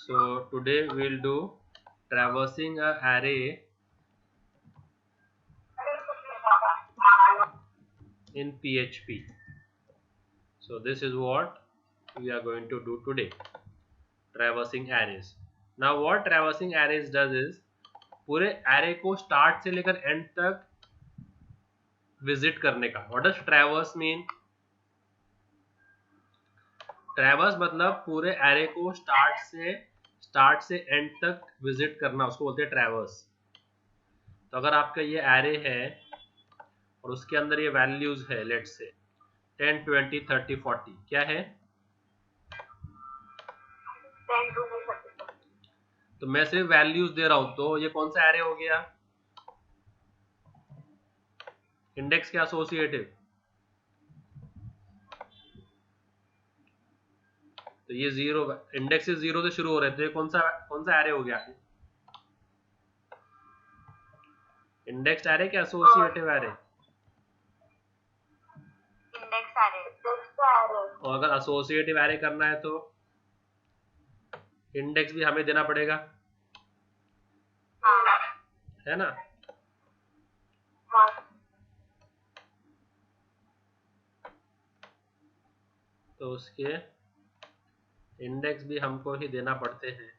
So today we'll do traversing a array in PHP. So this is what we are going to do today, traversing arrays. Now what traversing arrays does is पूरे array को start से लेकर end तक visit करने का. What does traverse mean? Traverse मतलब पूरे array को start से end तक visit करना, उसको बोलते हैं traverse. तो अगर आपका ये array है और उसके अंदर ये values है, let's say 10, 20, 30, 40, क्या है? 10 to 30. तो मैं सिर्फ वैल्यूज दे रहा हूं, तो ये कौन सा एरे हो गया? इंडेक्स के एसोसिएटिव. तो ये जीरो, इंडेक्स से जीरो से शुरू हो रहे हैं, तो ये कौन सा एरे हो गया? इंडेक्स एरे क्या एसोसिएटिव एरे? Index array. और अगर एसोसिएटिव एरे करना है तो इंडेक्स भी हमें देना पड़ेगा, है ना? तो उसके इंडेक्स भी हमको ही देना पड़ते हैं.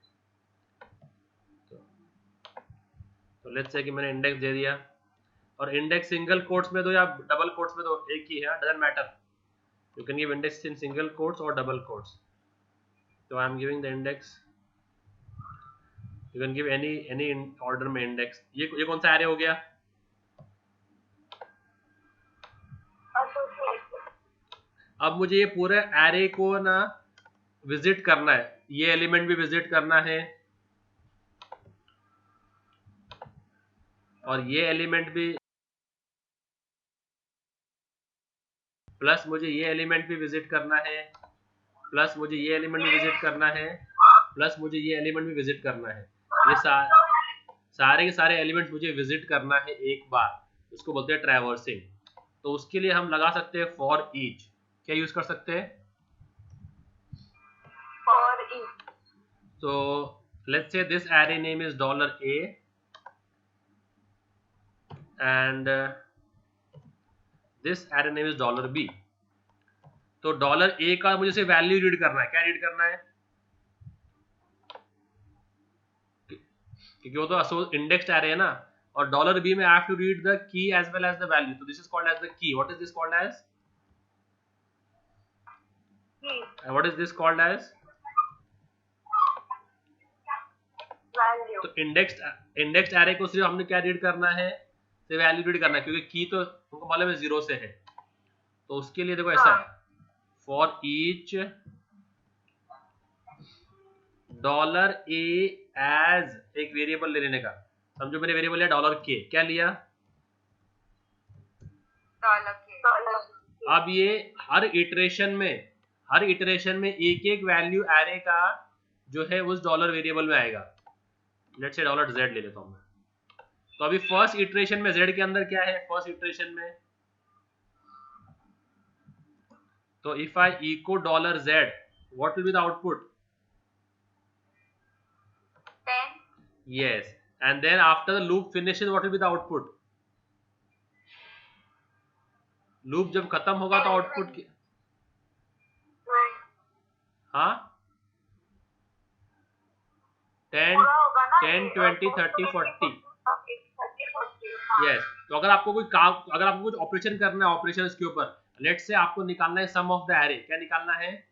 तो लेट्स से कि मैंने इंडेक्स दे दिया, और इंडेक्स सिंगल कोट्स में दो या डबल कोट्स में दो, एक ही है, doesn't matter. You can give index in single quotes और डबल कोट्स. तो I am giving the index. You can give any order में इंडेक्स. ये कौन सा एरे हो गया? अब मुझे ये पूरे एरे को ना विजिट करना है, ये एलिमेंट भी विजिट करना है और ये एलिमेंट भी, प्लस मुझे ये एलिमेंट भी विजिट करना है, प्लस मुझे ये एलिमेंट भी विजिट करना है, प्लस मुझे ये एलिमेंट भी विजिट करना है. ये सारे के सारे एलिमेंट्स मुझे विजिट करना है एक बार. उसको बोलते हैं ट्रैवर्सिंग. तो उसके लिए हम लगा सकते हैं फॉर ईच. क्या यूज कर सकते हैं? For each. So let's say this array name is $a and this array name is $b. तो $a का मुझे सिर्फ वैल्यू रीड करना है. क्या रीड करना है? क्योंकि वो तो इंडेक्स्ड एरे है ना, और $b में I have to read the key as well as the value. तो this is called as the key. What is this called as? What is this called as? Value. तो indexed array को सिर्फ हमने क्या read करना है? सिर्फ value read करना है, क्योंकि की तो हमको मालूम है जीरो से है. तो उसके लिए देखो ऐसा है, फॉर ईच $a एज एक वेरिएबल ले लेने का. समझो मैंने वेरिएबल लिया $k. क्या लिया? अब ये हर इटरेशन में एक एक वैल्यू एरे का जो है उस डॉलर वेरिएबल में आएगा. लेट्स से $z ले लेता हूं मैं. तो अभी फर्स्ट इटरेशन में z के अंदर क्या है? फर्स्ट इटरेशन में तो if I echo $z, what will be the output? 10. Yes. And then after the loop finishes, what will be the output? Loop जब खत्म होगा तो आउटपुट हाँ 10, 20, 30, 40. यस. तो अगर आपको कुछ ऑपरेशन करना है ऑपरेशंस के ऊपर, लेट्स से आपको निकालना है सम ऑफ द एरे. क्या निकालना है?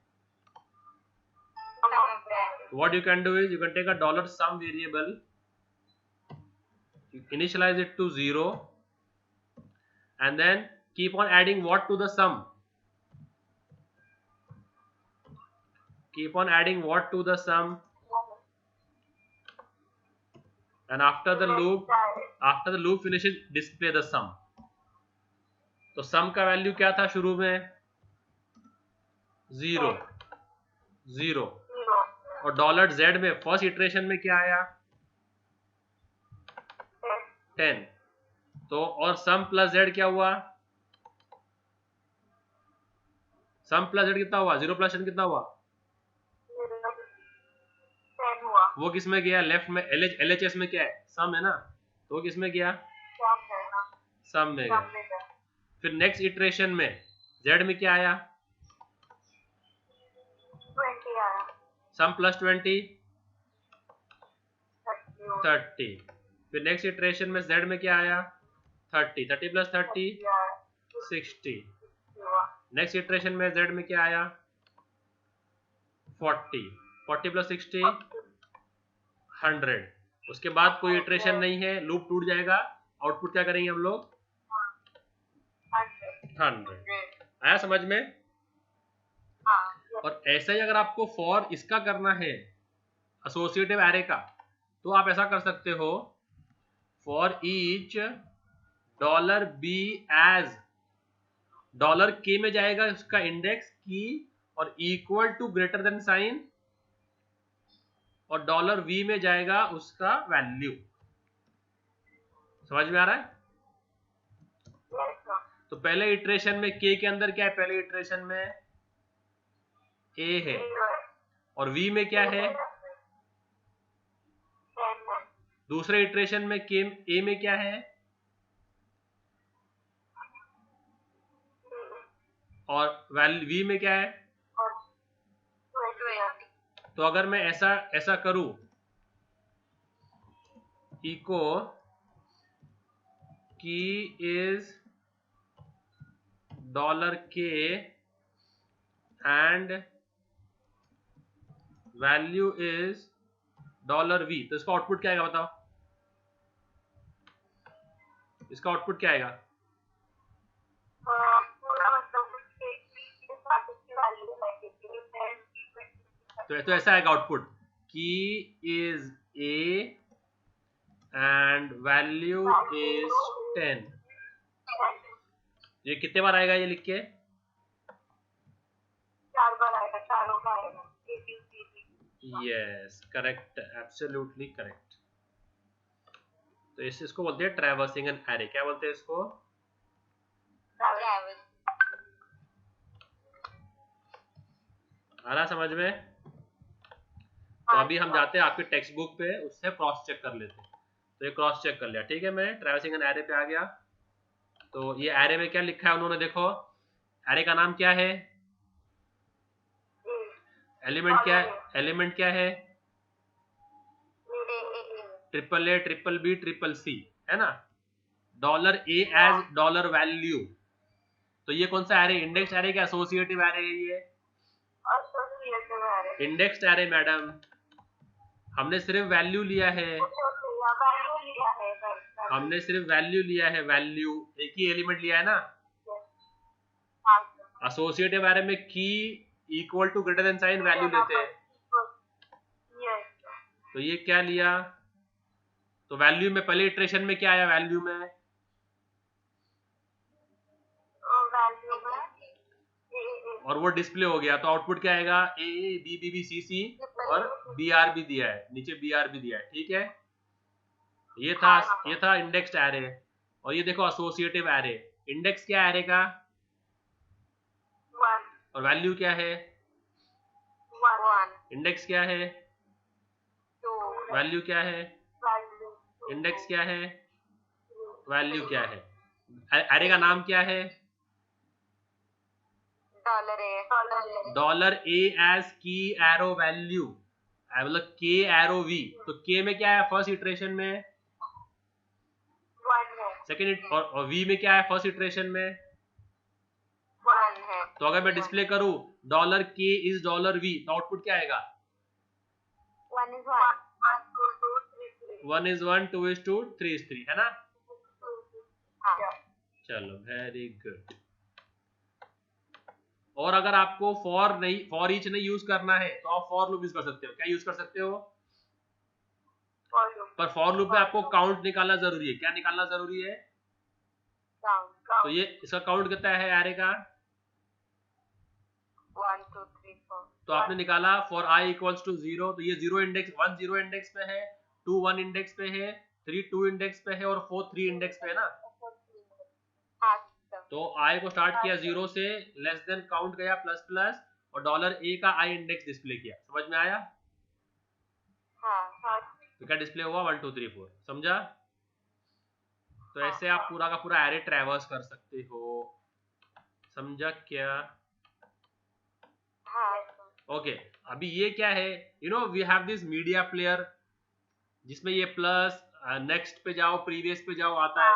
What you can do is you can take a $sum variable, initialize it to 0, and then keep on adding what to the sum? Keep on adding what to the sum? And after the loop finishes, display the sum. तो sum का value क्या था शुरू में? 0. और $z में first iteration में क्या आया? 10. तो और sum प्लस z क्या हुआ? sum प्लस z कितना हुआ? 0 प्लस 10 कितना हुआ? वो किस में गया? लेफ्ट में। LHS में क्या है? सम है ना, तो वो किस में गया? सम में गया। फिर नेक्स्ट इटरेशन में Z में क्या आया? 20 आया। सम प्लस 20 30। फिर नेक्स्ट इटरेशन में Z में क्या आया? 30। 30 प्लस 30 60। नेक्स्ट इटरेशन में Z में क्या आया? 40। 40 प्लस 60 100। उसके बाद कोई इटरेशन नहीं है, लूप टूट जाएगा। आउटपुट क्या करेंगे हम लोग? 100। आया समझ में? और ऐसा ही अगर आपको फॉर इसका करना है, एसोसिएटिव एरे का, तो आप ऐसा कर सकते हो, for each $b as $k में जाएगा उसका इंडेक्स की और equal to greater than sign, और $v में जाएगा उसका वैल्यू। समझ में आ रहा है? तो पहले इटरेशन में k के अंदर क्या है? पहले इटरेशन में a है, और v में क्या है? दूसरे इटरेशन में a में क्या है? और v में क्या है? तो अगर मैं ऐसा करूं, इको की is $k and value is $v, तो इसका आउटपुट क्या आएगा? बताओ, इसका आउटपुट क्या आएगा? तो ऐसा आएगा आउटपुट, की is a and value is 10। ये कितने बार आएगा ये लिख के? 4 बार आएगा, चारों का आएगा। Yes, correct, absolutely correct. तो इसको बोलते हैं ट्रैवर्सिंग एन एरे। क्या बोलते हैं इसको? आ रहा समझ में? तो अभी हम जाते हैं आपके टेक्स्ट बुक पे, उससे क्रॉस चेक कर लेते हैं। तो ये क्रॉस चेक कर लिया, ठीक है। मैं ट्रैवर्सिंग एन एरे पे आ गया। तो ये एरे में क्या लिखा है उन्होंने? देखो, एरे का नाम क्या है? एलिमेंट क्या है? एलिमेंट क्या है? AAA, BBB, CCC, है ना। $a as $value. तो ये कौन सा एरे? इंडेक्स एरे क्या एसोसिएटिव एरे है? ये इंडेक्स्ड एरे मैडम। हमने सिर्फ वैल्यू लिया है, हमने सिर्फ वैल्यू लिया है, वैल्यू, एक ही एलिमेंट लिया है ना। एसोसिएटिव एरे में key equal to greater than sign value लेते हैं। तो ये क्या लिया? तो वैल्यू में पहले इटरेशन में क्या आया? वैल्यू में और वो डिस्प्ले हो गया, तो आउटपुट क्या आएगा? AA, BBB, CC और BRB दिया है, नीचे BRB दिया है, ठीक है। ये था इंडेक्स्ड एरे। और ये देखो एसोसिएटिव एरे। इंडेक्स क्या है एरे का? और वैल्यू क्या है? इंडेक्स क्या है? वैल्यू क्या है? इंडेक्स क्या है? वैल्यू क्या है? एरे का नाम क्या है? $a एज की एरो वैल्यू, मतलब k एरो v। तो k में क्या है फर्स्ट इटरेशन में? सेकेंड। और v में क्या है फर्स्ट इटरेशन में? 1 है। तो अगर मैं डिस्प्ले करूं $k इज $v, तो आउटपुट क्या आएगा? 1 is 1, 1 is 1, 2 is 2, 3 is 3, है ना। चलो, वेरी गुड। और अगर आपको फॉर ईच नहीं यूज करना है, तो आप फॉर लूप यूज कर सकते हो। क्या यूज कर सकते हो? पर फॉर लूप में आपको काउंट निकालना जरूरी है। क्या निकालना जरूरी है? तो ये इसका काउंट कितना है एरे का? 1 2 3 4। तो आपने निकाला फॉर i इक्वल्स टू 0, तो ये 0 इंडेक्स, 1 0 इंडेक्स पे है, 2 1 इंडेक्स पे है, 3 2 इंडेक्स पे है और 4 3 इंडेक्स पे है ना। तो i को स्टार्ट किया 0 से, लेस देन काउंट गया प्लस प्लस, और $a का i इंडेक्स डिस्प्ले किया। समझ में आया? हाँ। तो क्या डिस्प्ले हुआ 1 2 3 4, समझा? तो ऐसे आप पूरा का पूरा एरे ट्रैवर्स कर सकते हो, समझा क्या? हाँ ओके अभी ये क्या है, you know we have this media player जिसमें ये प्लस नेक्स्ट पे जाओ प्रीवियस पे जाओ आता है,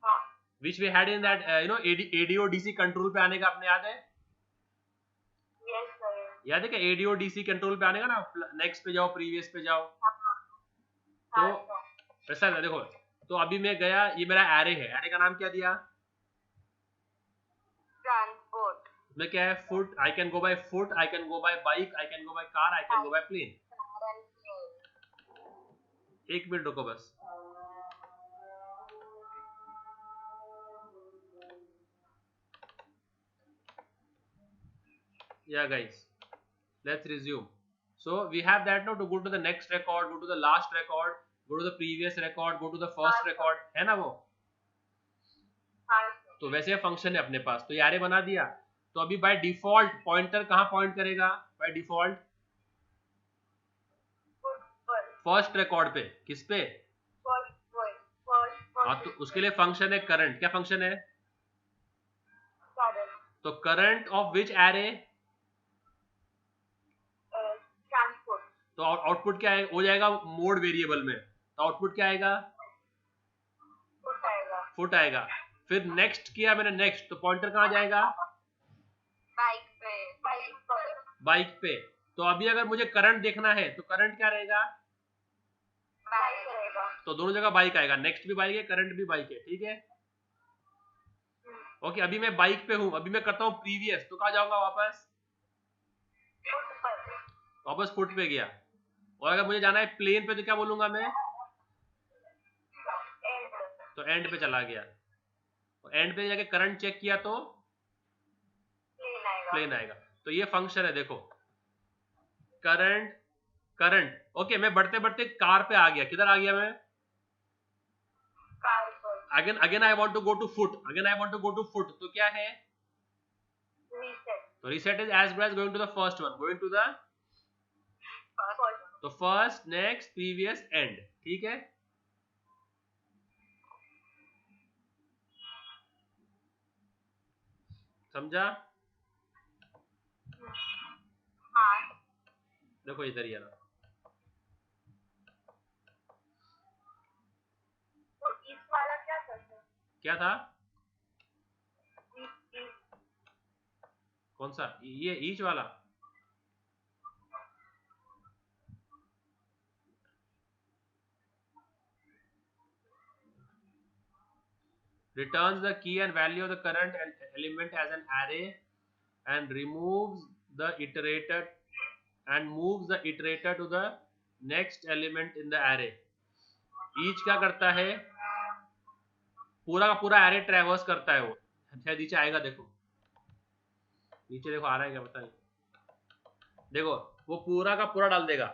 हाँ which we had in that you know ADO DC control पे आने का अपने याद है? यस सर याद है क्या एडीओ डीसी कंट्रोल पे आने का ना, नेक्स्ट पे जाओ प्रीवियस पे जाओ, तो ऐसा है देखो। तो अभी मैं गया, ये मेरा एरे है, एरे का नाम क्या दिया? ट्रांसपोर्ट उसमें क्या है? Foot, I can go by foot, I can go by bike, I can go by car, I can go by plane. एक मिनट रुको बस। Yeah guys, let's resume. So we have that now to go to the next record, go to the last record, go to the previous record, go to the first record, है ना वो? तो वैसे function है अपने पास, तो यारे बना दिया। तो अभी बाय डिफॉल्ट पॉइंटर कहाँ पॉइंट करेगा? बाय डिफॉल्ट फर्स्ट रिकॉर्ड पे। किस पे? हाँ तो उसके लिए फंक्शन है करंट। क्या फंक्शन है? तो करंट ऑफ विच एरे? तो आउटपुट क्या है हो जाएगा? मोड वेरिएबल में, तो आउटपुट क्या आएगा? फुट आएगा। फिर नेक्स्ट किया मैंने, नेक्स्ट, तो पॉइंटर कहाँ जाएगा? बाइक पे। तो अभी अगर मुझे करंट देखना है तो करंट क्या रहेगा? तो दोनों जगह बाइक आएगा, नेक्स्ट भी बाइक है, करंट भी बाइक है, ठीक है? ओके अभी मैं बाइक पे हूं, अभी मैं करता हूं प्रीवियस, तो कहाँ जाऊंगा वापस? वापस फुट पे गया। और अगर मुझे जाना है प्लेन पे तो क्या बोलूंगा मैं? तो एंड पे चला गया। और एंड पे जाके करंट चेक किया तो प्लेन आएगा। तो ये फंक्शन है देखो, करंट करंट। ओके मैं बढ़ते बढ़ते कार पे आ गया। किधर आ गया मैं? Again I want to go to foot, again I want to go to foot, तो क्या है? तो reset is as good as going to the first one, going to the तो फर्स्ट नेक्स्ट प्रीवियस एंड, ठीक है? समझा? देखो इधर ही है ना, क्या था? कौन सा? ये ईच वाला? returns the key and value of the current element as an array and removes the iterator and moves the iterator to the next element in the array. each क्या करता है? पूरा का पूरा एरे ट्रैवर्स करता है वो। अच्छा नीचे आएगा, देखो नीचे देखो आ रहा है क्या, पता नहीं। देखो वो पूरा का पूरा डाल देगा।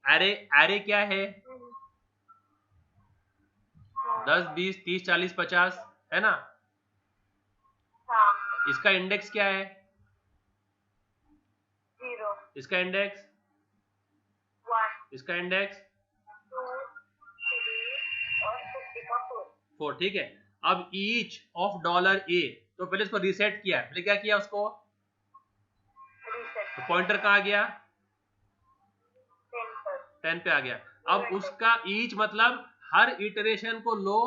एरे एरे क्या है? 10 20 30 40 50 है ना? इसका इंडेक्स क्या है? इसका इंडेक्स, इसका इंडेक्स 4, ठीक है? अब ईच ऑफ डॉलर ए, तो पहले इसको रीसेट किया, पहले क्या किया उसको? तो पॉइंटर कहाँ गया? 10 पे आ गया। अब उसका ईच मतलब हर इटरेशन को लो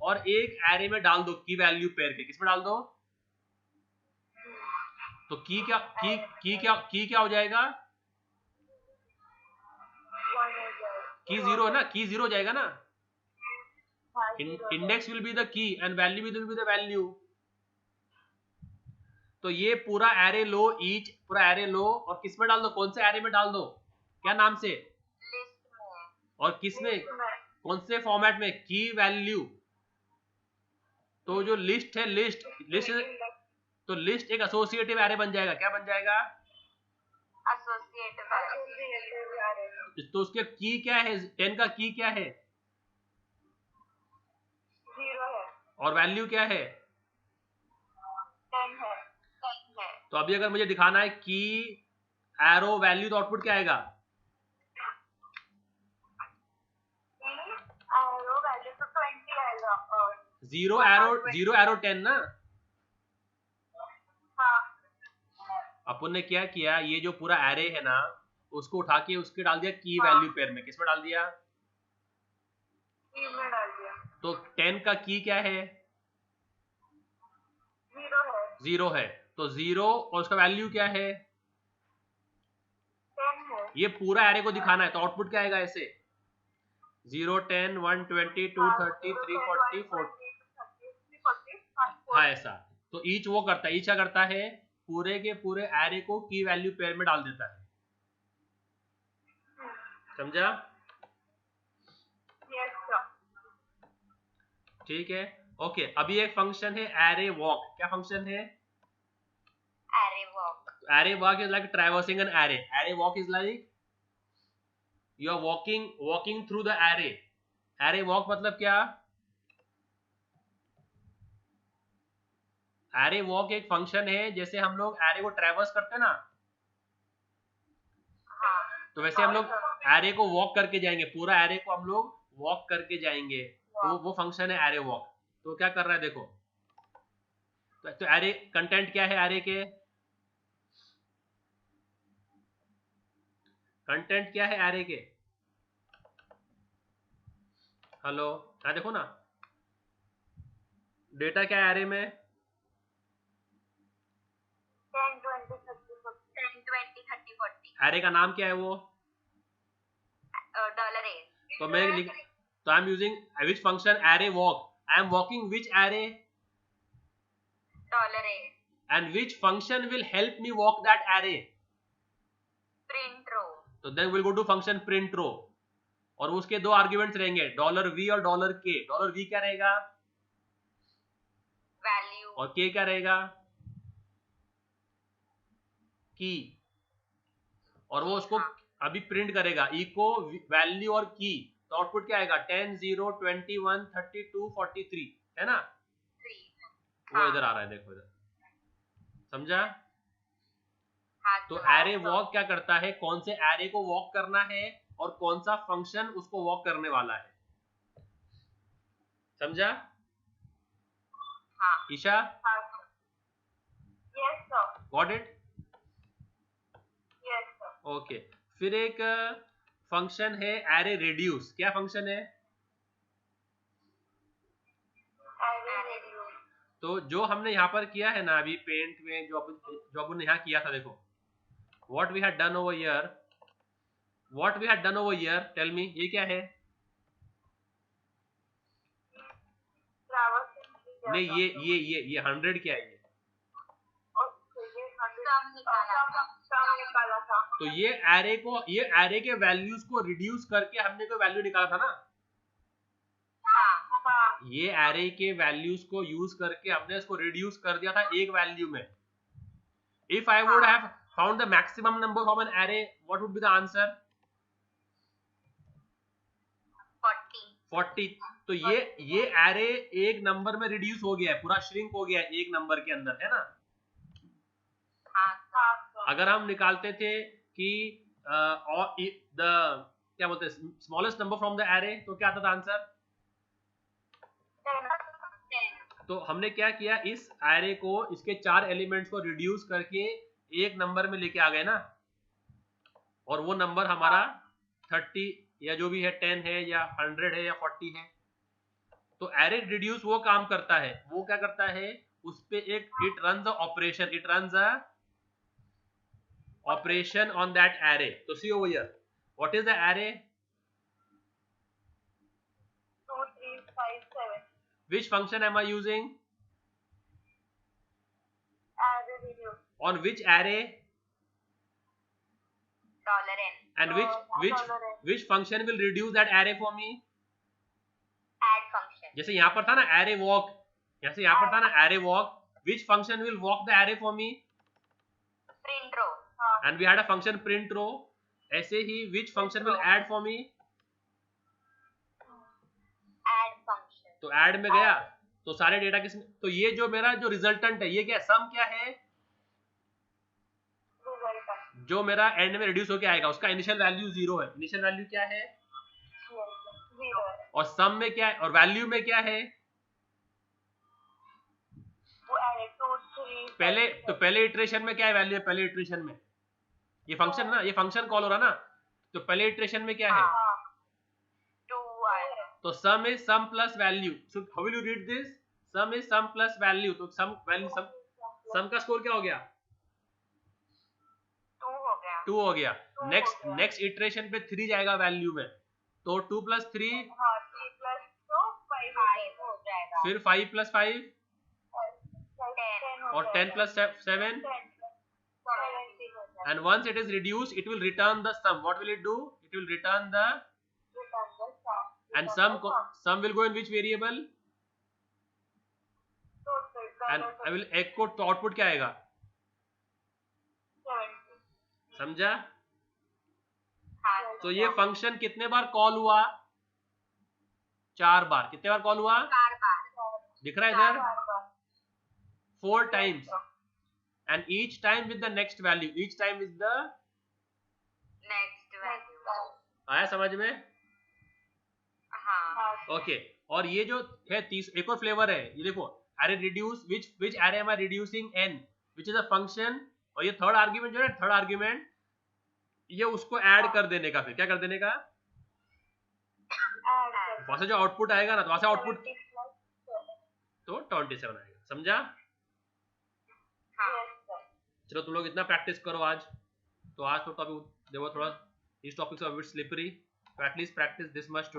और एक एरे में डाल दो की वैल्यू पेयर के। किसमें डाल दो? तो की क्या हो जाएगा? की जीरो है ना, की जीरो हो जाएगा ना। Index will be the key and value will be the value. तो ये पूरा एरे लो, ईच पूरा एरे लो और किसमें डाल दो? कौन से एरे में डाल दो? क्या नाम से? और किसमें? कौन से फॉर्मेट में? की वैल्यू। तो जो लिस्ट है, लिस्ट तो लिस्ट एक एसोसिएटिव एरे बन जाएगा। क्या बन जाएगा? तो उसके की क्या है? 10 का की क्या है? 0 है और वैल्यू क्या है? 10 है। तो अभी अगर मुझे दिखाना है की एरो वैल्यू, तो आउटपुट क्या आएगा? जीरो एरो 10 ना। हाँ अपन ने क्या किया, ये जो पूरा एरे है ना उसको उठा के उसके डाल दिया की हाँ। वैल्यू पेयर में। किसमें डाल दिया? की में डाल दिया। तो 10 का की क्या है? 0 है। 0 है। तो 0 और उसका वैल्यू क्या है? 10 है। ये पूरा एरे को दिखाना है, तो आउटपुट क्या आएगा ऐसे? 0 10 120 230 340 40। 340 हाँ ऐसा। तो ईच वो करता है, ईच क्या करता है, पूरे के पूरे एरे को की वैल्यू पेयर में डाल देता है। समझा? Yes sir. ठीक है। ओके, अभी एक फंक्शन है एरे वॉक। क्या फंक्शन है? Array walk. Array walk is like traversing an array. Array walk is like you are walking through the array. Array walk मतलब क्या? एरे वॉक एक फंक्शन है, जैसे हम लोग एरे को ट्रैवर्स करते हैं ना, हाँ तो वैसे हम लोग एरे को वॉक करके जाएंगे, पूरा एरे को हम लोग वॉक करके जाएंगे, तो वो फंक्शन है एरे वॉक। तो क्या कर रहा है देखो, तो एरे कंटेंट क्या है, एरे के कंटेंट क्या है एरे के? हेलो, यहाँ देखो ना, डेटा क्या है एरे में? 10 20 30 40 10 20 30 40। एरे का नाम क्या है वो? $A। तो मैं लिख, तो I am using which function? Array walk. I am walking which array? $A। And which function will help me walk that array? Print row. तो then will go to function print row, और उसके दो arguments रहेंगे, $v और $k। $v क्या रहेगा? Value. और k क्या रहेगा? की। और वो उसको अभी प्रिंट करेगा, इको वैल्यू और की। तो आउटपुट क्या आएगा? 10 0 21 32 43, है ना? 3। वो इधर आ रहा है, देखो इधर। समझा? हाँ तो सर। एरे वॉक क्या करता है, कौन से एरे को वॉक करना है और कौन सा फंक्शन उसको वॉक करने वाला है। समझा हाँ ईशा? हाँ sir. Yes sir. Got it? Yes sir. Okay. फिर एक फंक्शन है एरे रिड्यूस। क्या फंक्शन है? Array reduce. तो जो हमने यहाँ पर किया है ना अभी पेंट में, जो अपन यहाँ किया था, देखो what we had done over here, what we had done over here, tell me, ये क्या है? नहीं, ये 100 क्या है ये? निकाला था। तो ये एरे के वैल्यूज को रिड्यूस करके हमने कोई वैल्यू निकाला था ना। हाँ। ये एरे के वैल्यूज को यूज करके हमने इसको रिड्यूस कर दिया था एक वैल्यू में। If I would have found the maximum number from an array, what would be the answer? 40। तो ये एरे एक नंबर में रिड्यूस हो गया है, पूरा श्रिंक हो गया है एक नंबर के अंदर, है ना? अगर हम निकालते थे कि द क्या बोलते हैं smallest number from the array, तो क्या आता था आंसर? 10। तो हमने क्या किया, इस एरे को, इसके 4 एलिमेंट्स को रिड्यूस करके एक नंबर में लेके आ गए ना, और वो नंबर हमारा 30 या जो भी है 10 है या 100 है या 40 है। तो एरे रिड्यूस वो काम करता है, वो क्या करता है, उस पे एक it runs a operation, it runs a operation on that array. So see over here, what is the array? 2 3 5 7. Which function am I using? Array reduce. On which array? $n. And which function will reduce that array for me? Add function. जैसे यहाँ पर था ना array walk, जैसे यहाँ पर था ना array walk, which function will walk the array for me? Print row. And we had a function print row. ऐसे ही which function will add for me? Add function. तो add में गया, तो सारे डेटा किसमें, तो ये जो मेरा जो रिजल्टेंट है, ये क्या सम क्या है, जो मेरा एंड में रिड्यूस होके आएगा, उसका इनिशियल वैल्यू 0 है। इनिशियल वैल्यू क्या है? 0 है। और सम में क्या है, और वैल्यू में क्या है? पहले इटरेशन में क्या है वैल्यू है? पहले इटरेशन में ये फंक्शन ना, ये फंक्शन कॉल हो रहा ना, तो पहले इटरेशन में क्या है? 2 आएगा। तो sum is sum plus value. So how will you read this? Sum is sum plus value. तो सम वैल्यू सम का स्कोर क्या हो गया? 2 हो गया। 2 हो गया. नेक्स्ट इटरेशन पे 3 जाएगा वैल्यू में, तो 2 प्लस 3 हाँ 3 प्लस तो 5 हो जाएगा। फिर 5 प्लस 5 10 और 10 plus 7. And once it is reduced, it will return the sum. What will it do? It will return the, and sum will go in which variable? And I will echo तो output क्या आएगा? समझा? तो ये function कितने बार call हुआ? 4 बार. कितने बार call हुआ? 4 बार। दिख रहा है इधर? 4 times. And each time with the next value. Each time is the next value. आया समझ में? हाँ। ओके. और ये जो है एक और फ्लेवर है, ये देखो, array reduce which array am I reducing? n, which is a function. और ये थर्ड आर्ग्यूमेंट जो है, थर्ड आर्ग्यूमेंट, ये उसको ऐड कर देने का. फिर क्या कर देने का? वहां से जो आउटपुट आएगा ना, तो वहां से आउटपुट तो 27 आएगा. समझा? हाँ। चलो तुम लोग इतना प्रैक्टिस करो आज. तो आज तो टॉपिक देखो, थोड़ा इस टॉपिक से a bit slippery, so at least practice this much today.